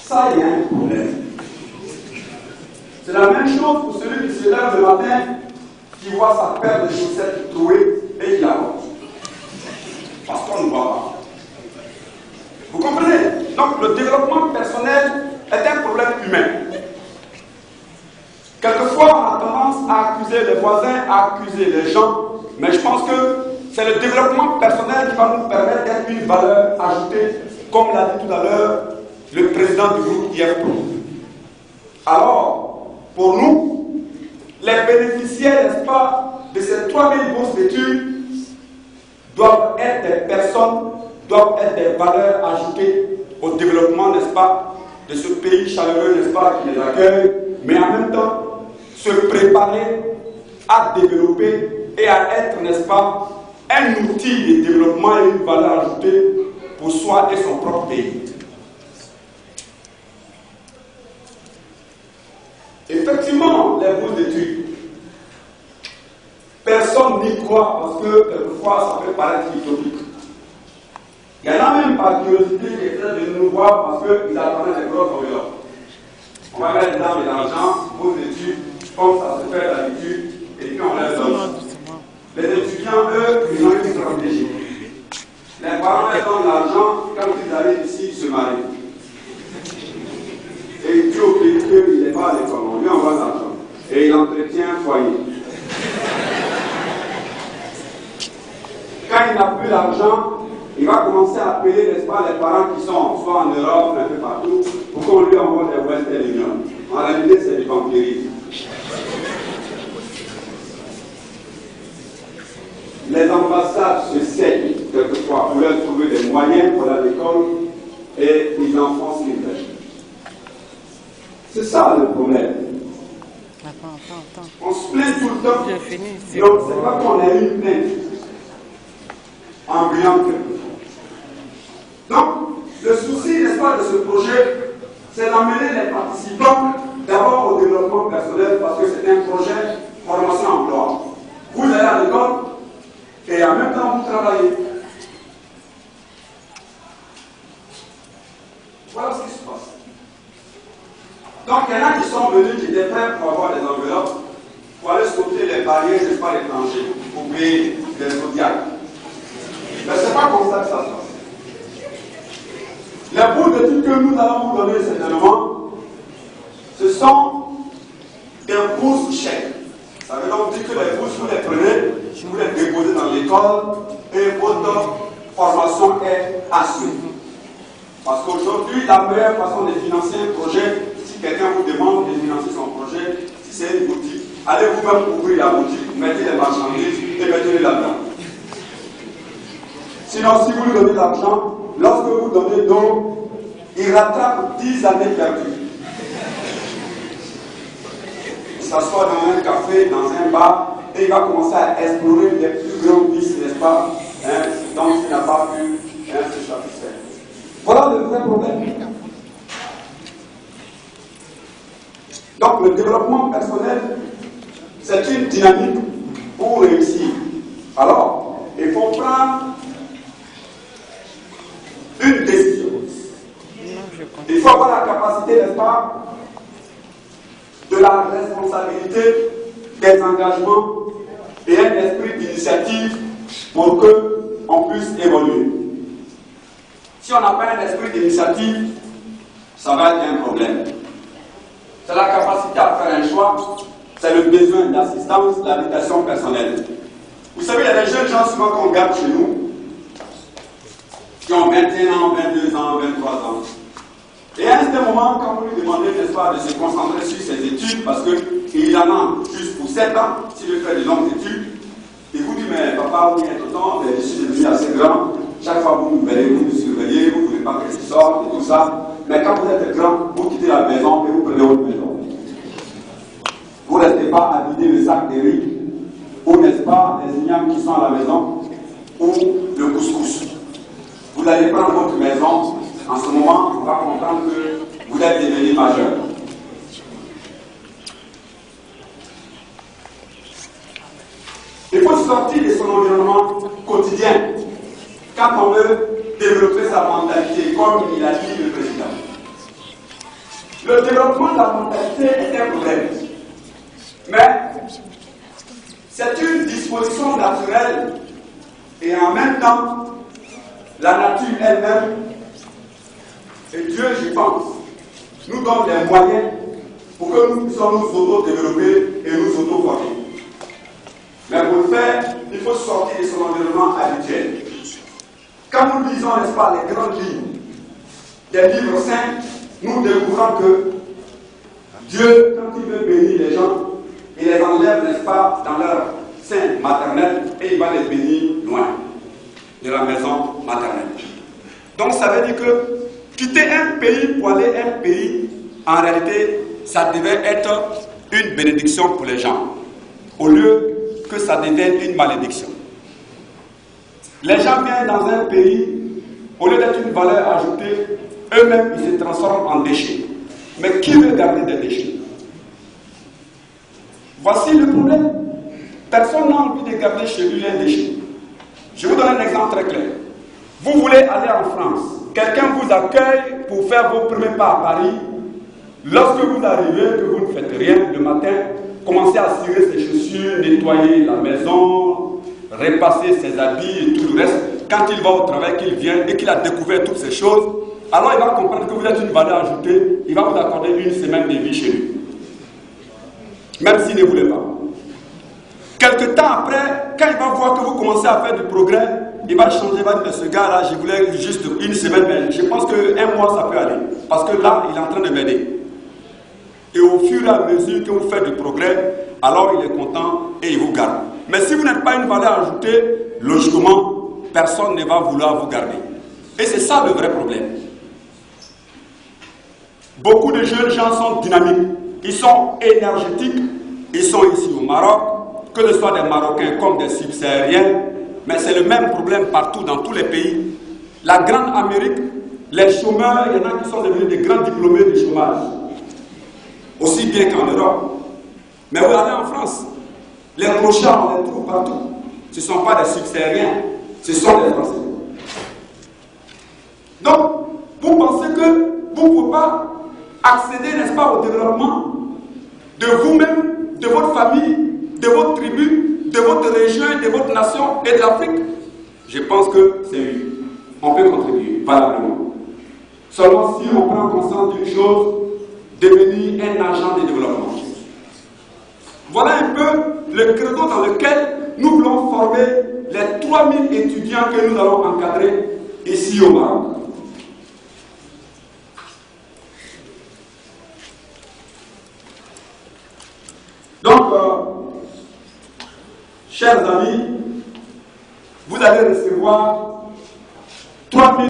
Ça, il y a un problème. C'est la même chose pour celui qui se lève le matin, qui voit sa paire de chaussettes trouée et qui la porte. Parce qu'on ne voit pas. Vous comprenez? Donc le développement personnel est un problème humain. Quelquefois, on a tendance à accuser les voisins, à accuser les gens, mais je pense que c'est le développement personnel qui va nous permettre d'être une valeur ajoutée, comme l'a dit tout à l'heure le président du groupe IFPRO. Alors, pour nous, les bénéficiaires, n'est-ce pas, de ces 3000 bourses d'études doivent être des personnes, doivent être des valeurs ajoutées au développement, n'est-ce pas, de ce pays chaleureux, n'est-ce pas, qui les accueille, mais en même temps, se préparer à développer et à être, n'est-ce pas, un outil de développement et une valeur ajoutée pour soi et son propre pays. Effectivement, les bourses d'études, personne n'y croit parce que quelquefois ça peut paraître utopique. Il y en a même par curiosité qui essaient de nous voir parce qu'ils attendaient des grosses enveloppes. On va mettre dedans de l'argent, bourses d'études, comme ça se fait d'habitude, et puis on les donne. Les étudiants, eux, ils ont une stratégie. Les parents, ils donnent l'argent, quand ils arrivent ici, ils se marient. Et Dieu oublie qu'il n'est pas à l'école, on lui envoie l'argent. Et il entretient un foyer. Quand il n'a plus d'argent, il va commencer à appeler, n'est-ce pas, les parents qui sont soit en Europe, un peu partout, pour qu'on lui envoie des Western Union. En réalité, c'est du vampirisme. Les ambassades se saignent quelquefois pour leur trouver des moyens pour aller à l'école et les enfants s'investent. C'est ça le problème. Attends. On se plaint tout le temps. J'ai fini. Donc c'est pas qu'on a une plainte ambiante. Donc, le souci, n'est-ce pas, de ce projet, c'est d'amener les participants d'abord au développement personnel parce que c'est un projet formation-emploi. Vous allez à l'école et en même temps vous travaillez. Voilà ce qui se passe. Donc, il y en a qui sont venus, qui étaient prêts pour avoir des enveloppes, pour aller sauter les barrières, n'est-ce pas, étrangers, pour payer des zodiacs. Mais ce n'est pas comme ça que ça se passe. Les bourses d'études que nous allons vous donner certainement, ce sont des bourses chèques. Ça veut donc dire que les bourses, vous les prenez, vous les déposez dans l'école et votre formation est assurée. Parce qu'aujourd'hui, la meilleure façon de financer un projet, si quelqu'un vous demande de financer son projet, si c'est une boutique, allez vous-même ouvrir la boutique, mettez les marchandises et mettez-les là-dedans. Sinon, si vous lui donnez de l'argent, lorsque vous donnez d'eau, il rattrape 10 années perdues. Il s'assoit dans un café, dans un bar, et il va commencer à explorer les plus grands vices, n'est-ce pas, dont il n'a pas pu se satisfaire. Voilà le vrai problème. Donc le développement personnel, c'est une dynamique pour réussir. Alors, il faut prendre une décision. Il faut avoir la capacité, n'est-ce pas, de la responsabilité, des engagements et un esprit d'initiative pour qu'on puisse évoluer. Si on n'a pas un esprit d'initiative, ça va être un problème. C'est la capacité à faire un choix, c'est le besoin d'assistance, l'habitation personnelle. Vous savez, il y a des jeunes gens souvent qu'on garde chez nous, qui ont 21 ans, 22 ans, 23 ans. Et à un certain moment, quand vous lui demandez, n'est-ce pas, de se concentrer sur ses études, parce qu'il en a juste pour 7 ans, s'il veut faire de longues études, il vous dit, mais papa, vous êtes autant, je suis devenu assez grand, chaque fois vous me verrez, vous me surveillez, vous ne voulez pas que je sorte et tout ça. Mais quand vous êtes grand, vous quittez la maison et vous prenez votre maison. Vous ne restez pas à vider le sac de riz, ou n'est-ce pas, les ignames qui sont à la maison, ou le couscous. Vous allez prendre votre maison, en ce moment, on va comprendre que vous êtes devenu majeur. Il faut sortir de son environnement quotidien quand on veut développer sa mentalité, comme il a dit le président. Le développement de la mentalité est un problème. Mais c'est une disposition naturelle et en même temps, la nature elle-même, et Dieu, je pense, nous donne les moyens pour que nous puissions nous auto-développer et nous auto-former. Mais pour le faire, il faut sortir de son environnement habituel. Quand nous lisons, n'est-ce pas, les grandes lignes des livres saints, nous découvrons que Dieu, quand il veut bénir les gens, il les enlève, n'est-ce pas, dans leur sein maternel et il va les bénir loin de la maison maternelle. Donc ça veut dire que quitter un pays pour aller à un pays, en réalité, ça devait être une bénédiction pour les gens, au lieu que ça devienne une malédiction. Les gens viennent dans un pays, au lieu d'être une valeur ajoutée, eux-mêmes, ils se transforment en déchets. Mais qui veut garder des déchets? Voici le problème. Personne n'a envie de garder chez lui un déchet. Je vous donne un exemple très clair. Vous voulez aller en France. Quelqu'un vous accueille pour faire vos premiers pas à Paris. Lorsque vous arrivez, que vous ne faites rien, le matin, commencez à cirer ses chaussures, nettoyer la maison, repasser ses habits et tout le reste. Quand il va au travail, qu'il vient et qu'il a découvert toutes ces choses, alors il va comprendre que vous êtes une valeur ajoutée, il va vous accorder une semaine de vie chez lui. Même s'il ne voulait pas. Quelque temps après, quand il va voir que vous commencez à faire du progrès, il va changer, il va dire, ce gars-là, je voulais juste une semaine, mais je pense qu'un mois, ça peut aller. Parce que là, il est en train de m'aider. Et au fur et à mesure que vous faites du progrès, alors il est content et il vous garde. Mais si vous n'êtes pas une valeur ajoutée, logiquement, personne ne va vouloir vous garder. Et c'est ça le vrai problème. Beaucoup de jeunes gens sont dynamiques, ils sont énergétiques, ils sont ici au Maroc, que ce soit des Marocains comme des subsahariens, mais c'est le même problème partout dans tous les pays. La grande Amérique, les chômeurs, il y en a qui sont devenus des grands diplômés de chômage, aussi bien qu'en Europe. Mais vous allez en France, les clochards, on les trouve partout. Ce ne sont pas des subsahariens, ce sont des Français. Donc, vous pensez que vous ne pouvez pas accéder, n'est-ce pas, au développement de vous-même, de votre famille, de votre tribu, de votre région, de votre nation et de l'Afrique? Je pense que c'est oui. On peut contribuer valablement. Seulement si on prend conscience d'une chose, devenir un agent de développement. Voilà un peu le credo dans lequel nous voulons former les 3000 étudiants que nous allons encadrer ici au Maroc. Donc, chers amis, vous allez recevoir 3000